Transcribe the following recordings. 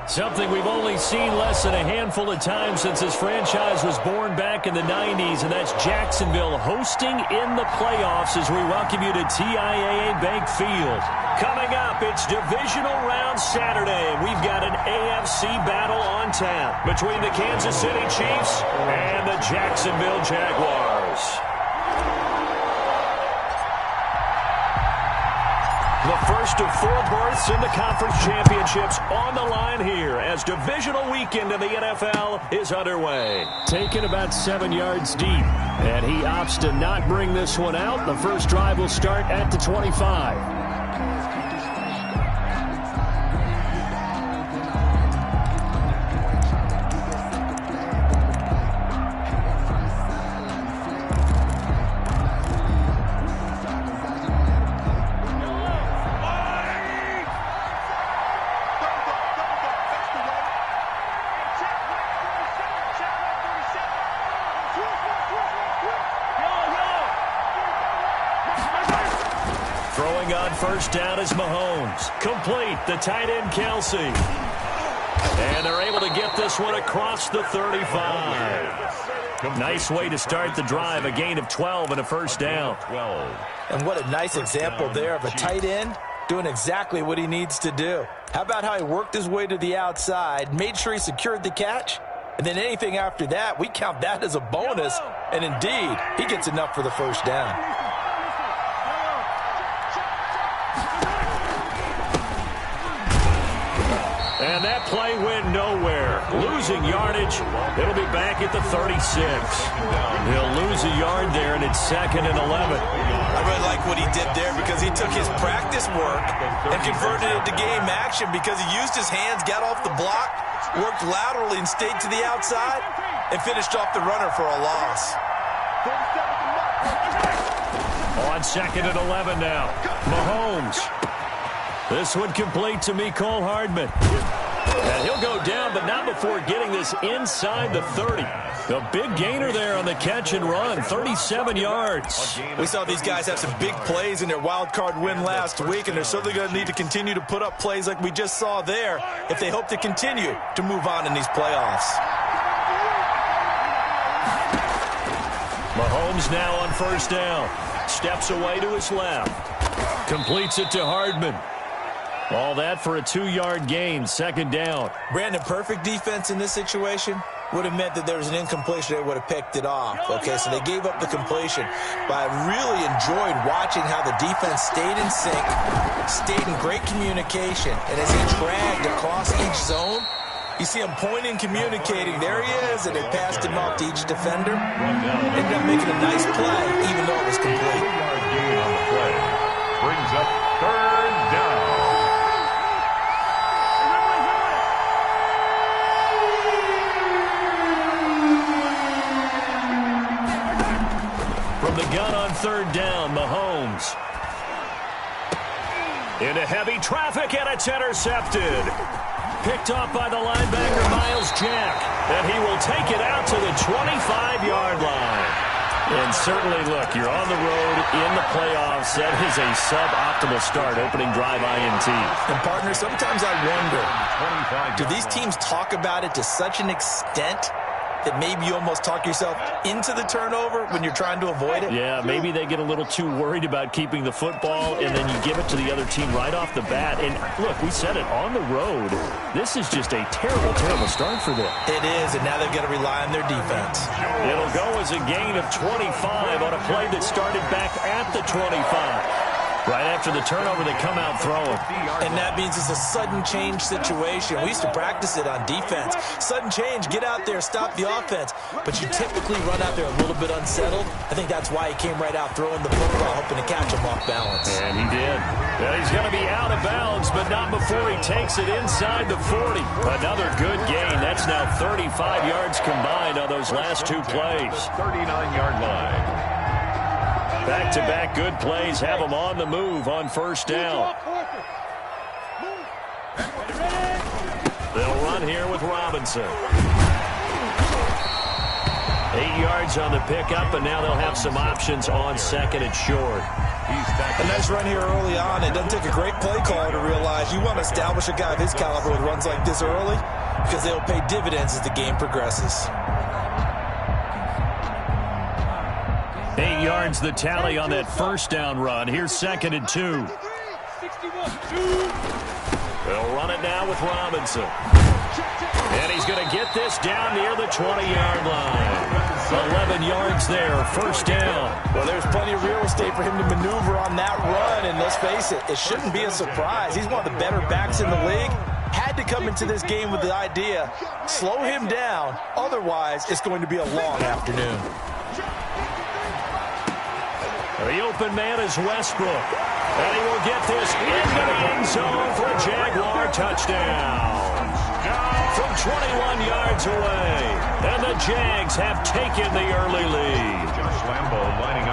Something we've only seen less than a handful of times since this franchise was born back in the 90s, and that's Jacksonville hosting in the playoffs as we welcome you to TIAA Bank Field. Coming up, it's Divisional Round Saturday, and we've got an AFC battle on tap between the Kansas City Chiefs and the Jacksonville Jaguars. The first of 4 berths in the conference championships on the line here as divisional weekend in the NFL is underway. Taken about 7 yards deep, and he opts to not bring this one out. The first drive will start at the 25. First down is Mahomes. Complete. The tight end, Kelsey. And they're able to get this one across the 35. Nice way to start the drive. A gain of 12 and a first down. And what a nice example there of a tight end doing exactly what he needs to do. How about how he worked his way to the outside, made sure he secured the catch, and then anything after that, we count that as a bonus. And indeed, he gets enough for the first down. And that play went nowhere. Losing yardage. It'll be back at the 36. He'll lose a yard there, and it's 2nd and 11. I really like what he did there because he took his practice work and converted it to game action because he used his hands, got off the block, worked laterally and stayed to the outside, and finished off the runner for a loss. On 2nd and 11 now. Mahomes. This one complete to Mecole Hardman. And he'll go down, but not before getting this inside the 30. A big gainer there on the catch and run, 37 yards. We saw these guys have some big plays in their wild card win last week, and they're certainly going to need to continue to put up plays like we just saw there if they hope to continue to move on in these playoffs. Mahomes now on first down. Steps away to his left. Completes it to Hardman. All that for a 2-yard gain, 2nd down. Brandon, perfect defense in this situation would have meant that there was an incompletion. They would have picked it off. Okay, so they gave up the completion. But I really enjoyed watching how the defense stayed in sync, stayed in great communication, and as he dragged across each zone, you see him pointing, communicating. There he is, and they passed him off to each defender. Ended up making a nice play, even though it was complete. 2-yard gain on the play. Brings up 3rd down. From the gun on 3rd down, Mahomes. Into heavy traffic, and it's intercepted. Picked off by the linebacker, Miles Jack. And he will take it out to the 25-yard line. And certainly, look, you're on the road in the playoffs. That is a suboptimal start, opening drive INT. And, partner, sometimes I wonder, do these teams talk about it to such an extent that maybe you almost talk yourself into the turnover when you're trying to avoid it? Yeah, maybe they get a little too worried about keeping the football, and then you give it to the other team right off the bat. And, look, we said it, on the road, this is just a terrible, terrible start for them. It is, and now they've got to rely on their defense. It'll go as a gain of 25 on a play that started back at the 25. Right after the turnover, they come out throwing. And that means it's a sudden change situation. We used to practice it on defense. Sudden change, get out there, stop the offense. But you typically run out there a little bit unsettled. I think that's why he came right out throwing the football, hoping to catch him off balance. And he did. Well, he's going to be out of bounds, but not before he takes it inside the 40. Another good gain. That's now 35 yards combined on those last 2 plays. 39-yard line. Back-to-back good plays have them on the move on first down. They'll run here with Robinson. 8-yard yards on the pickup, and now they'll have some options on second and short. A nice run here early on. It doesn't take a great play caller to realize you want to establish a guy of his caliber with runs like this early because they'll pay dividends as the game progresses. 8 yards the tally on that first down run. Here's second and 2. They'll run it now with Robinson. And he's going to get this down near the 20-yard line. 11 yards there, first down. Well, there's plenty of real estate for him to maneuver on that run, and let's face it, it shouldn't be a surprise. He's one of the better backs in the league. Had to come into this game with the idea, slow him down, otherwise it's going to be a long afternoon. The open man is Westbrook. And he will get this into the end zone for a Jaguar touchdown. From 21 yards away. And the Jags have taken the early lead.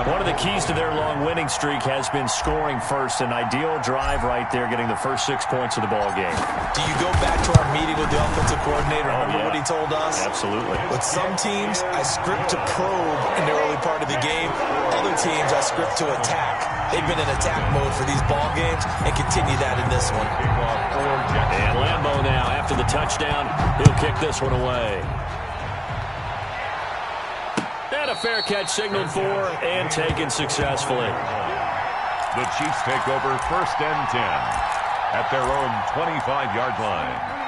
One of the keys to their long winning streak has been scoring first. An ideal drive right there, getting the first 6 points of the ball game. Do you go back to our meeting with the offensive coordinator? Remember what he told us? Absolutely. With some teams, I script to probe in the early part of the game. Other teams, I script to attack. They've been in attack mode for these ball games and continue that in this one. And Lambeau now, after the touchdown, he'll kick this one away. And a fair catch signaled for and taken successfully. The Chiefs take over first and 10 at their own 25-yard line.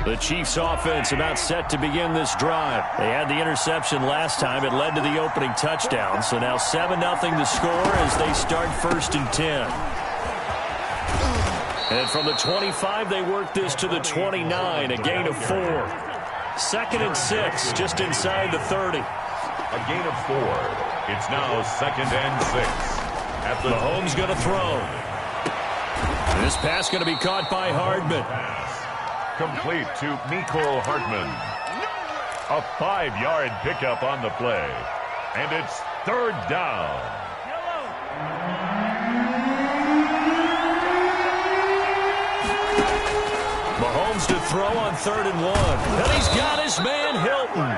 The Chiefs offense about set to begin this drive. They had the interception last time. It led to the opening touchdown. So now 7-0 the score as they start first and 10. And from the 25, they work this to the 29, a gain of 4. Second and 6, just inside the 30. A gain of 4. It's now second and 6. At the Mahomes going to throw. This pass going to be caught by Hardman. Complete to Mecole Hardman. A 5-yard pickup on the play. And it's third down. Mahomes to throw on 3rd and 1. And he's got his man Hilton.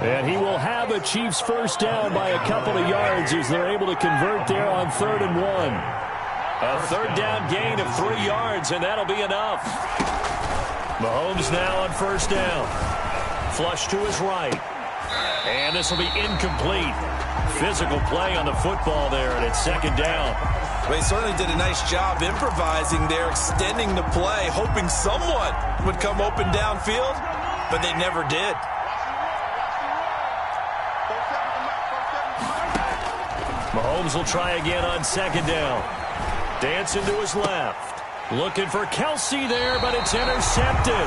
And he will have a Chiefs first down by a couple of yards as they're able to convert there on 3rd and 1. A third down gain of 3 yards, and that'll be enough. Mahomes now on first down. Flush to his right. And this will be incomplete. Physical play on the football there, and it's second down. Well, he certainly did a nice job improvising there, extending the play, hoping someone would come open downfield, but they never did. Mahomes will try again on second down. Dancing to his left. Looking for Kelsey there, but it's intercepted.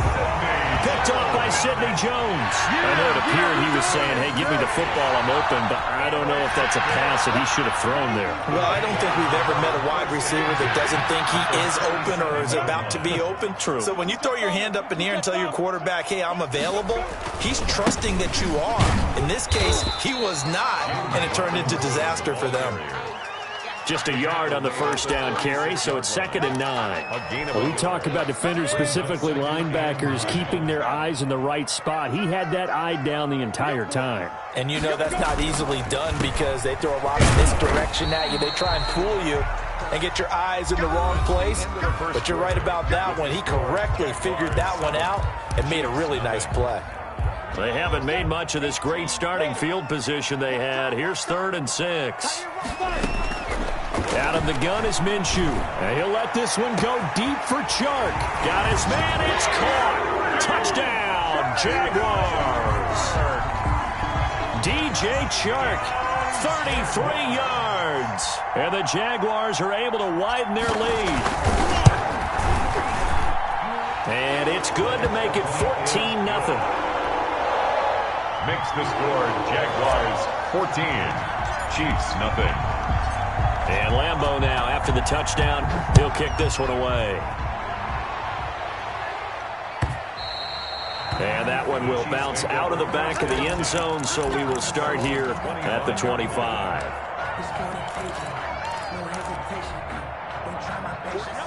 Picked up by Sidney Jones. I know it appeared he was saying, hey, give me the football, I'm open, but I don't know if that's a pass that he should have thrown there. Well, I don't think we've ever met a wide receiver that doesn't think he is open or is about to be open. True. So when you throw your hand up in the air and tell your quarterback, hey, I'm available, he's trusting that you are. In this case, he was not, and it turned into disaster for them. Just a yard on the first down carry, so it's second and 9. Well, we talk about defenders, specifically linebackers, keeping their eyes in the right spot. He had that eye down the entire time. And you know that's not easily done because they throw a lot of misdirection at you. They try and fool you and get your eyes in the wrong place. But you're right about that one. He correctly figured that one out and made a really nice play. They haven't made much of this great starting field position they had. Here's 3rd and 6. Out of the gun is Minshew. And he'll let this one go deep for Chark. Got his man. It's caught. Touchdown, Jaguars. DJ Chark, 33 yards. And the Jaguars are able to widen their lead. And it's good to make it 14-0. Makes the score Jaguars 14. Chiefs nothing. And Lambeau now, after the touchdown, he'll kick this one away. And that one will bounce out of the back of the end zone, so we will start here at the 25.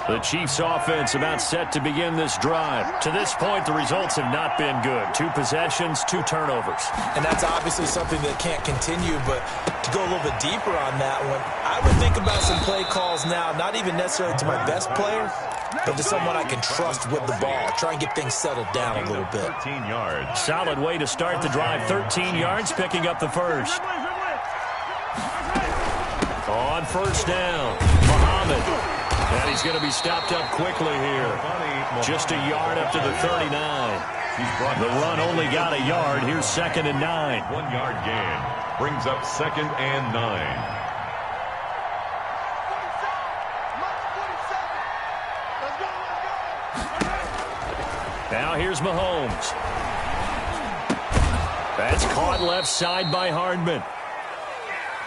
The Chiefs offense about set to begin this drive. To this point, the results have not been good. 2 possessions, 2 turnovers. And that's obviously something that can't continue, but to go a little bit deeper on that one, I would think about some play calls now, not even necessarily to my best player, but to someone I can trust with the ball. Try and get things settled down a little bit. 13 yards. Solid way to start the drive. 13 yards, picking up the first. On first down, Muhammad. And he's going to be stopped up quickly here. Just a yard up to the 39. The run only got a yard. Here's 2nd and 9. 1 yard gain. Brings up 2nd and 9. Now here's Mahomes. That's caught left side by Hardman.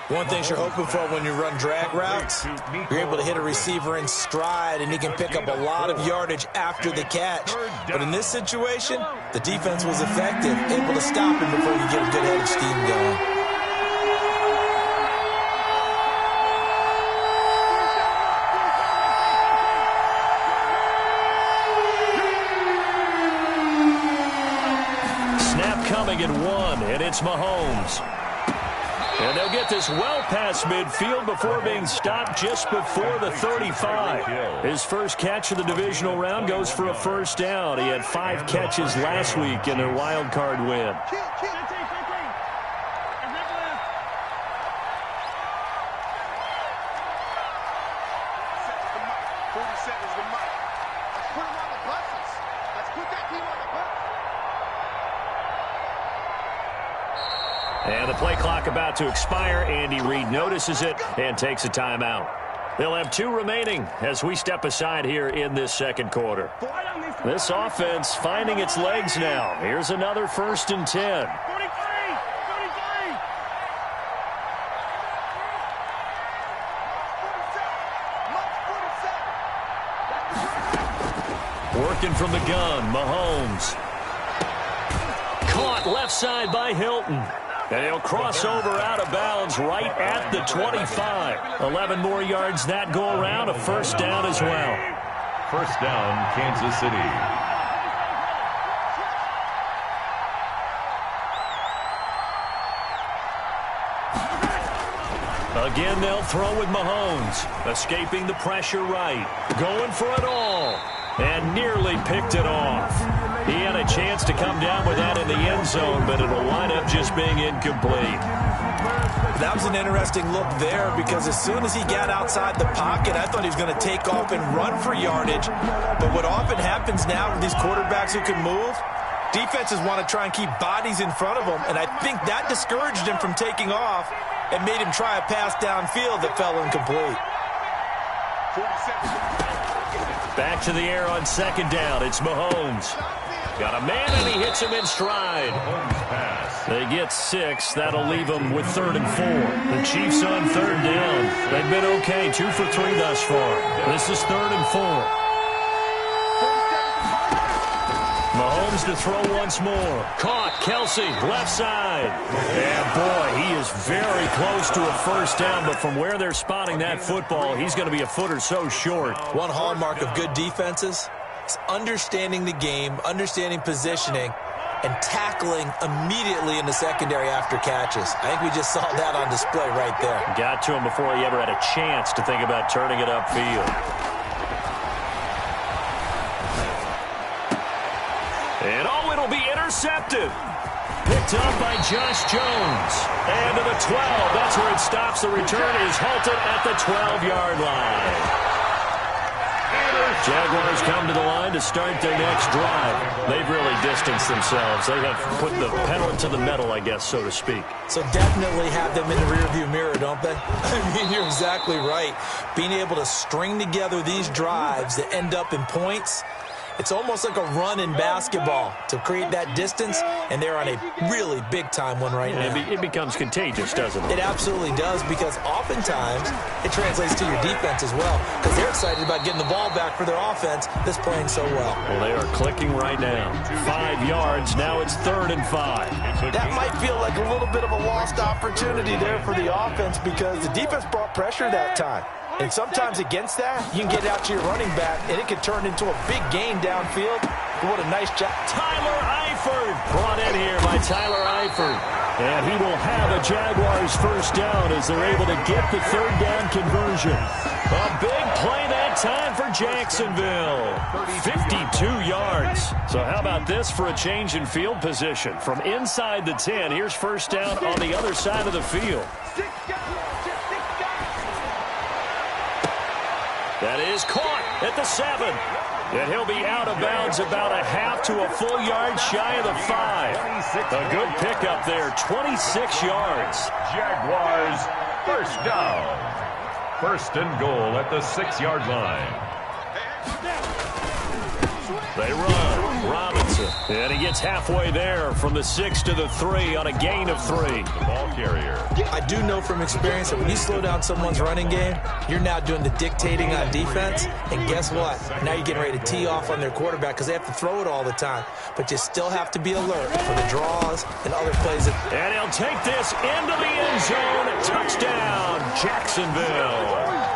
One thing you're hoping for when you run drag routes, you're able to hit a receiver in stride, and he can pick up a lot of yardage after the catch. But in this situation, the defense was effective, able to stop him before you get a good head of steam going. Snap coming at 1, and it's Mahomes. And they'll get this well past midfield before being stopped just before the 35. His first catch of the divisional round goes for a first down. He had 5 catches last week in their wild card win. And the play clock about to expire. Andy Reid notices it and takes a timeout. They'll have 2 remaining as we step aside here in this second quarter. This offense finding its legs now. Here's another 1st and 10. Working from the gun, Mahomes. Caught left side by Hilton. And he'll cross over out of bounds right at the 25. 11 more yards that go around, a first down as well. First down, Kansas City. Again, they'll throw with Mahomes. Escaping the pressure right. Going for it all. And nearly picked it off. He had a chance to come down with that in the end zone, but it'll wind up just being incomplete. That was an interesting look there because as soon as he got outside the pocket, I thought he was going to take off and run for yardage. But what often happens now with these quarterbacks who can move, defenses want to try and keep bodies in front of them, and I think that discouraged him from taking off and made him try a pass downfield that fell incomplete. Back to the air on 2nd down. It's Mahomes. Got a man, and he hits him in stride. They get 6. That'll leave them with 3rd and 4. The Chiefs on 3rd down. They've been okay, 2 for 3 thus far. This is 3rd and 4. Mahomes to throw once more. Caught. Kelsey, left side. And boy, he is very close to a first down, but from where they're spotting that football, he's going to be a foot or so short. One hallmark of good defenses is understanding the game, understanding positioning, and tackling immediately in the secondary after catches. I think we just saw that on display right there. Got to him before he ever had a chance to think about turning it upfield. And oh, it'll be intercepted. Picked up by Josh Jones. And to the 12. That's where it stops. The return is halted at the 12-yard line. Jaguars come to the line to start their next drive. They've really distanced themselves. They have put the pedal to the metal, I guess, so to speak. So definitely have them in the rearview mirror, don't they? I mean, you're exactly right. Being able to string together these drives that end up in points It's almost like a run in basketball to create that distance, and they're on a really big-time one right now. It becomes contagious, doesn't it? It absolutely does, because oftentimes it translates to your defense as well, because they're excited about getting the ball back for their offense that's playing so well. Well, they are clicking right now. 5 yards. Now it's 3rd and 5. That might feel like a little bit of a lost opportunity there for the offense, because the defense brought pressure that time. And sometimes against that, you can get out to your running back, and it can turn into a big gain downfield. What a nice job. Tyler Eifert brought in here by Tyler Eifert. And he will have a Jaguars first down as they're able to get the 3rd down conversion. A big play that time for Jacksonville. 52 yards. So how about this for a change in field position? From inside the 10, here's first down on the other side of the field. That is caught at the 7. And he'll be out of bounds about a half to a full yard shy of the 5. A good pickup there, 26 yards. Jaguars first down. 1st and goal at the 6-yard line. They run. Robinson. And he gets halfway there from the 6 to the 3 on a gain of 3. The ball carrier. I do know from experience that when you slow down someone's running game, you're now doing the dictating on defense. And guess what? Now you're getting ready to tee off on their quarterback because they have to throw it all the time. But you still have to be alert for the draws and other plays. And he'll take this into the end zone. Touchdown, Jacksonville.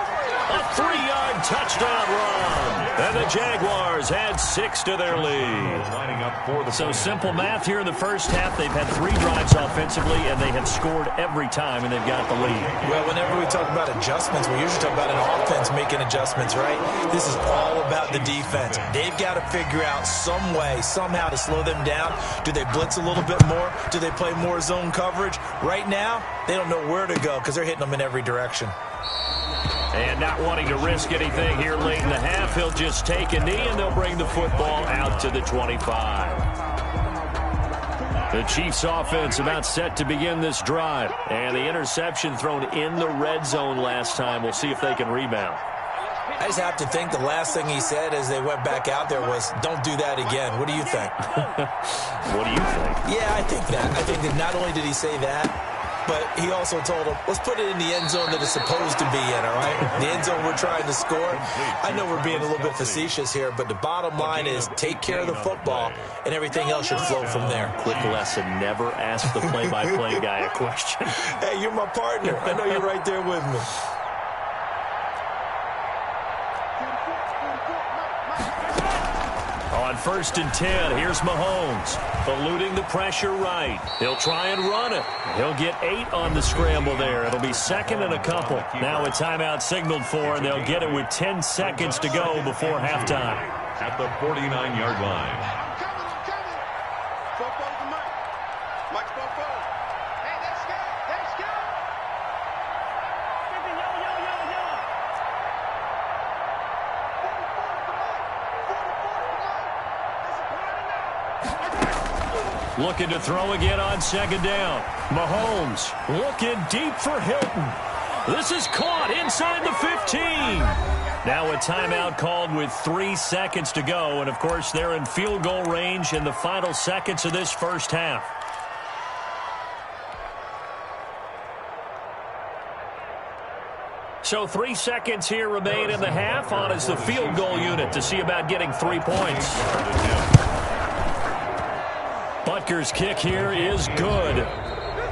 A 3-yard touchdown run. And the Jaguars add 6 to their lead. Lining up for the So simple math here in the first half. They've had 3 drives offensively, and they have scored every time, and they've got the lead. Well, whenever we talk about adjustments, we usually talk about an offense making adjustments, right? This is all about the defense. They've got to figure out some way, somehow to slow them down. Do they blitz a little bit more? Do they play more zone coverage? Right now, they don't know where to go because they're hitting them in every direction. And not wanting to risk anything here late in the half, he'll just take a knee, and they'll bring the football out to the 25. The Chiefs offense about set to begin this drive. And the interception thrown in the red zone last time. We'll see if they can rebound. I just have to think the last thing he said as they went back out there was, don't do that again. What do you think? What do you think? Yeah, I think that. I think that not only did he say that, but he also told him, let's put it in the end zone that it's supposed to be in, all right? The end zone we're trying to score. I know we're being a little bit facetious here, but the bottom line is take care of the football, and everything else should flow from there. Quick lesson, never ask the play-by-play guy a question. Hey, you're my partner. I know you're right there with me. On 1st and 10, here's Mahomes, eluding the pressure right. He'll try and run it. He'll get 8 on the scramble there. It'll be 2nd and a couple. Now a timeout signaled for, and they'll get it with 10 seconds to go before halftime. At the 49-yard line. Looking to throw again on 2nd down. Mahomes looking deep for Hilton. This is caught inside the 15. Now a timeout called with 3 seconds to go. And, of course, they're in field goal range in the final seconds of this first half. So 3 seconds here remain in the half. On is the field goal unit to see about getting 3 points. Butker's kick here is good.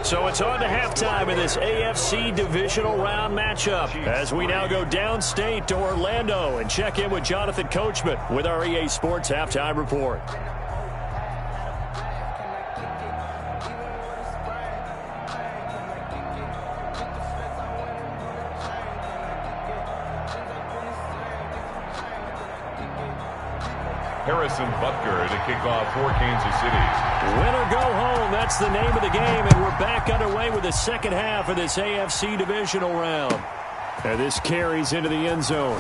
So it's on to halftime in this AFC divisional round matchup as we now go downstate to Orlando and check in with Jonathan Coachman with our EA Sports Halftime Report. Harrison Butker to kick off for Kansas City. Win or go home, that's the name of the game, and we're back underway with the second half of this AFC divisional round. And this carries into the end zone.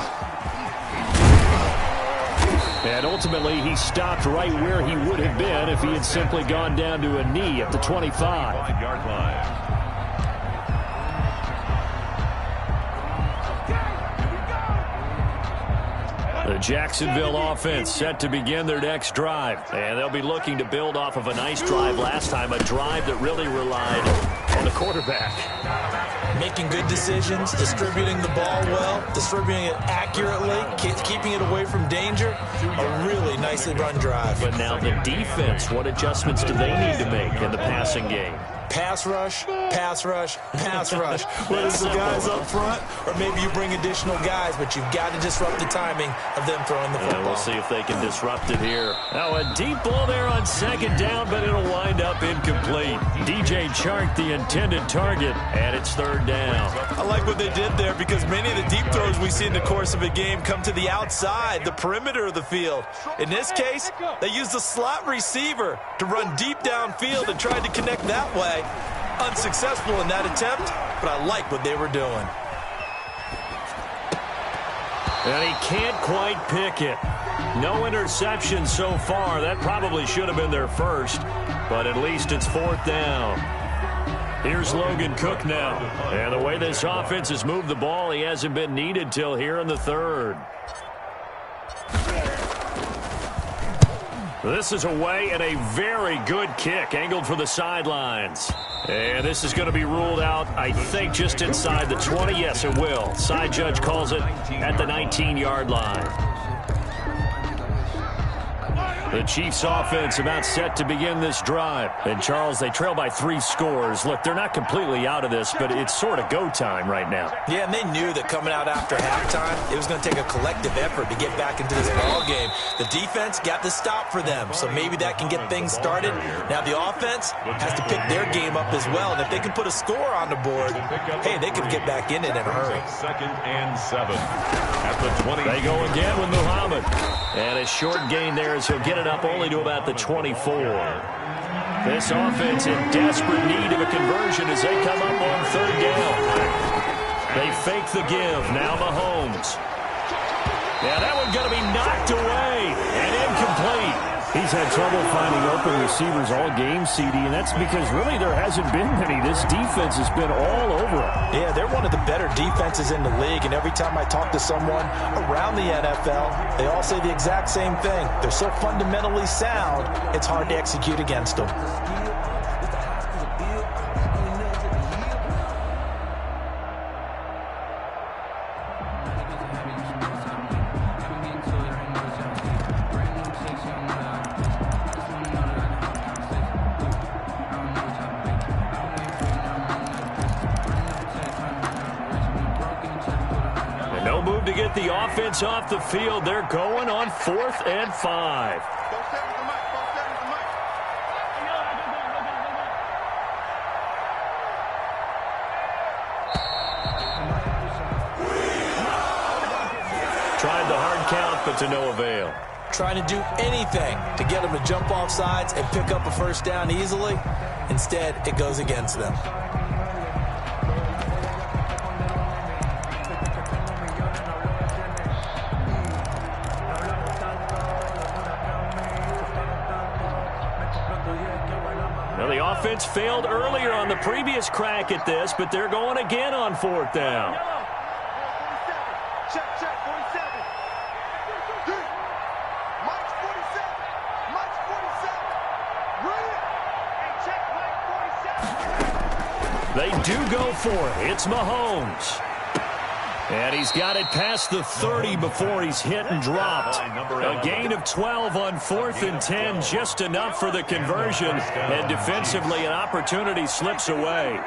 And ultimately, he stopped right where he would have been if he had simply gone down to a knee at the 25. 5-yard line. The Jacksonville offense set to begin their next drive. And they'll be looking to build off of a nice drive last time, a drive that really relied on the quarterback. Making good decisions, distributing the ball well, distributing it accurately, keeping it away from danger. A really nicely run drive. But now the defense, what adjustments do they need to make in the passing game? Pass rush, pass rush, pass rush. Whether it's the guys up front or maybe you bring additional guys, but you've got to disrupt the timing of them throwing the football. We'll see if they can disrupt it here. Now a deep ball there on second down, but it'll wind up incomplete. DJ Chark, the intended target, and it's third down. I like what they did there because many of the deep throws we see in the course of a game come to the outside, the perimeter of the field. In this case, they used the slot receiver to run deep downfield and tried to connect that way. Unsuccessful in that attempt, but I like what they were doing. And he can't quite pick it. No interception so far. That probably should have been their first, but at least it's fourth down. Here's Logan Cook now. And the way this offense has moved the ball, he hasn't been needed till here in the third. This is away and a very good kick angled for the sidelines. And this is going to be ruled out, I think, just inside the 20. Yes, it will. Side judge calls it at the 19-yard line. The Chiefs offense about set to begin this drive. And, Charles, they trail by 3 scores. Look, they're not completely out of this, but it's sort of go time right now. Yeah, and they knew that coming out after halftime, it was going to take a collective effort to get back into this ball game. The defense got the stop for them, so maybe that can get things started. Now the offense has to pick their game up as well, and if they can put a score on the board, hey, they can get back in it in a hurry. Second and 7 at the 20. They go again with Muhammad. And a short gain there as he'll get it up only to about the 24. This offense in desperate need of a conversion as they come up on third down. They fake the give. Now Mahomes. Yeah, that one's going to be knocked away and incomplete. He's had trouble finding open receivers all game, CD, and that's because really there hasn't been many. This defense has been all over him. Yeah, they're one of the better defenses in the league, and every time I talk to someone around the NFL, they all say the exact same thing. They're so fundamentally sound, it's hard to execute against them. To get the offense off the field, they're going on 4th and 5. Tried the hard count, but to no avail. Trying to do anything to get them to jump off sides and pick up a first down easily. Instead, it goes against them. Offense failed earlier on the previous crack at this, but they're going again on 4th down. Check, 47. Mike 47. Mike 47. Read it. Hey, check Mike 47. They do go for it. It's Mahomes. And he's got it past the 30 before he's hit and dropped. A gain of 12 on 4th and 10, just enough for the conversion. And defensively, an opportunity slips away.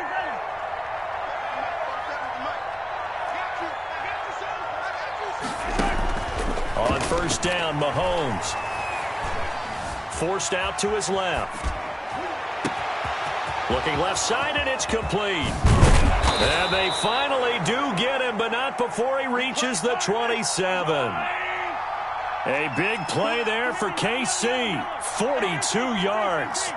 On first down, Mahomes. Forced out to his left. Looking left side, and it's complete. And they finally do get him, but not before he reaches the 27. A big play there for KC. 42 yards.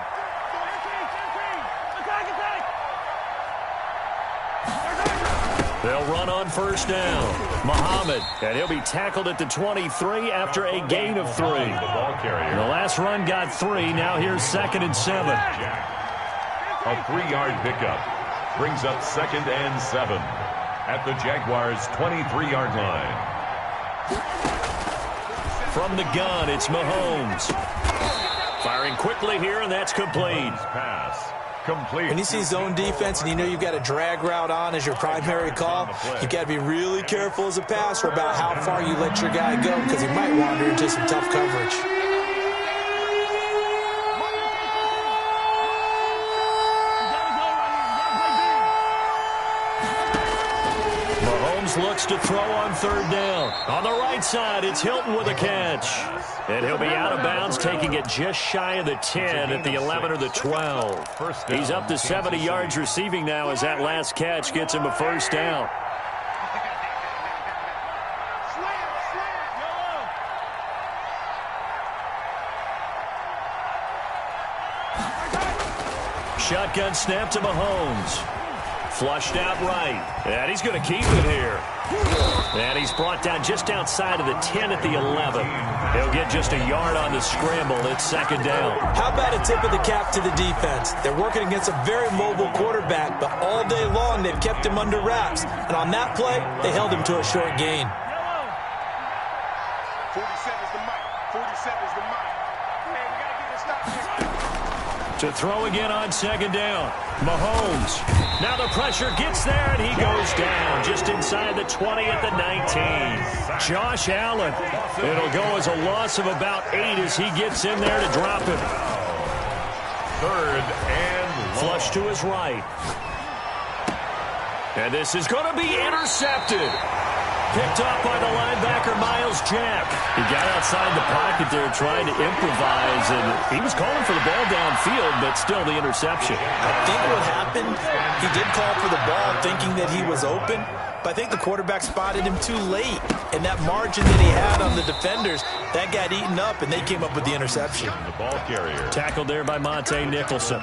They'll run on first down. Muhammad, and he'll be tackled at the 23 after a gain of 3. The last run got 3. Now here's 2nd and 7. A 3-yard pickup brings up 2nd and 7 at the Jaguars' 23-yard line. From the gun, it's Mahomes. Firing quickly here, and that's complete. Pass. Complete. When you see zone defense and you know you've got a drag route on as your primary call, you've got to be really careful as a passer about how far you let your guy go because he might wander into some tough coverage. Mahomes looks to throw on third down. On the right side, it's Hilton with a catch. And he'll be out of bounds, taking it just shy of the 10 at the 11 or the 12. He's up to 70 yards receiving now as that last catch gets him a first down. Shotgun snap to Mahomes. Flushed out right. And he's going to keep it here. And he's brought down just outside of the 10 at the 11. He'll get just a yard on the scramble. It's second down. How about a tip of the cap to the defense? They're working against a very mobile quarterback, but all day long they've kept him under wraps. And on that play, they held him to a short gain. 47 is the mic. 47 is the mic. Man, we got to get this stop here. To throw again on second down. Mahomes. Now the pressure gets there, and he goes down just inside the 20 at the 19. Josh Allen. It'll go as a loss of about 8 as he gets in there to drop it. Third and Flush to his right. And this is going to be intercepted. Picked off by the linebacker, Miles Jack. He got outside the pocket there trying to improvise, and he was calling for the ball downfield, but still the interception. I think what happened, he did call for the ball thinking that he was open, but I think the quarterback spotted him too late. And that margin that he had on the defenders, that got eaten up, and they came up with the interception. the ball carrier. Tackled there by Monte Nicholson.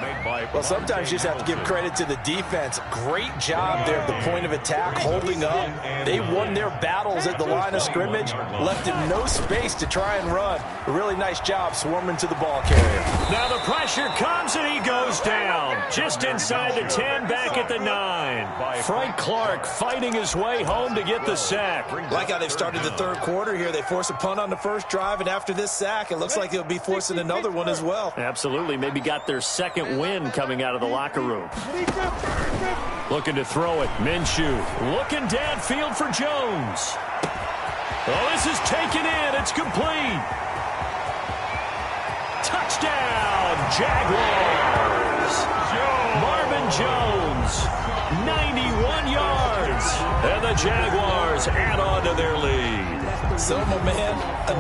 Well, sometimes you just have to give credit to the defense. Great job there at the point of attack, holding up. They won their battles at the line of scrimmage, left him no space to try and run. A really nice job swarming to the ball carrier. Now the pressure comes, and he goes down. Just inside the 10, back at the 9. Frank Clark fighting his way home to get the sack. Like how they've started the third quarter here. They force a punt on the first drive, and after this sack, it looks like they'll be forcing another one as well. Absolutely. Maybe got their second win coming out of the locker room. Looking to throw it. Minshew looking downfield for Jones. Oh, this is taken in. It's complete. Touchdown, Jaguars. Marvin Jones, 91 yards. And the Jaguars add on to their lead. So, my man,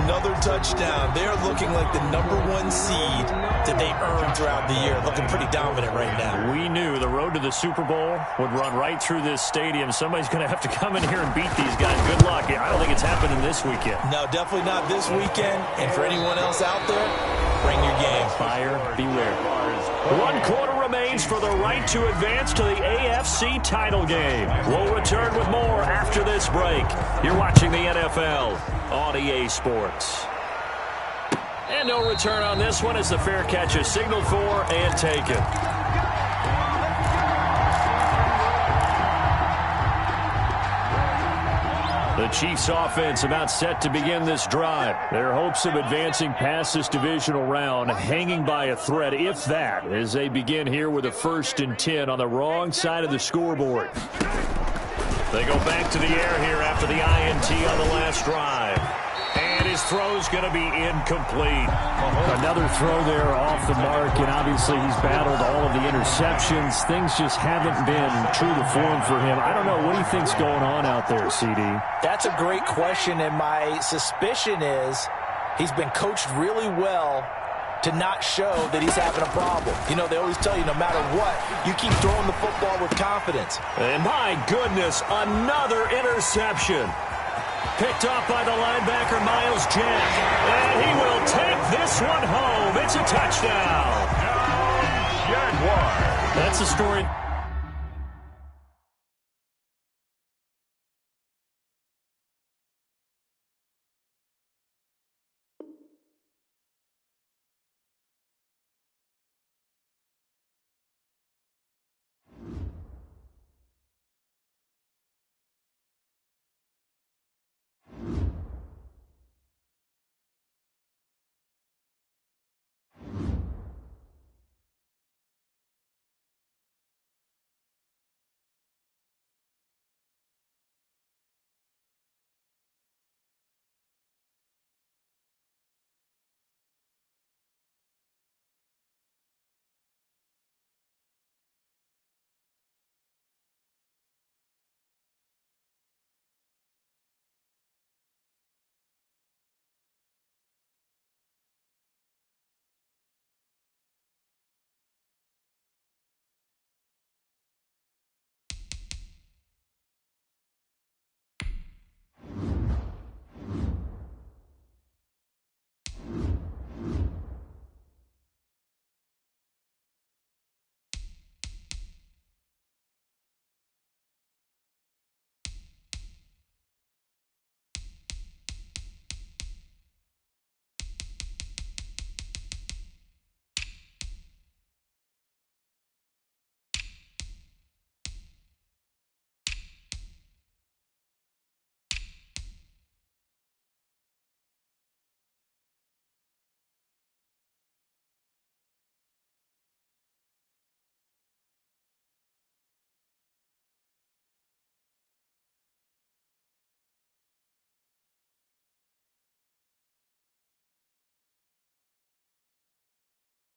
another touchdown. They're looking like the #1 seed that they earned throughout the year. Looking pretty dominant right now. We knew the road to the Super Bowl would run right through this stadium. Somebody's going to have to come in here and beat these guys. Good luck. I don't think it's happening this weekend. No, definitely not this weekend. And for anyone else out there, bring your game. Buyer beware. 1 quarter remains for the right to advance to the AFC title game. We'll return with more after this break. You're watching the NFL on EA Sports. And no return on this one as the fair catch is signaled for and taken. The Chiefs offense about set to begin this drive. Their hopes of advancing past this divisional round hanging by a thread, if that, as they begin here with a 1st and 10 on the wrong side of the scoreboard. They go back to the air here after the INT on the last drive. And his throw's going to be incomplete. Another throw there off the mark, and obviously he's battled all of the interceptions. Things just haven't been true to form for him. I don't know. What do you think's going on out there, CD? That's a great question, and my suspicion is he's been coached really well to not show that he's having a problem. You know, they always tell you no matter what, you keep throwing the football with confidence. And my goodness, another interception. Picked off by the linebacker, Miles Jack. And he will take this one home. It's a touchdown. Jaguars. That's the story.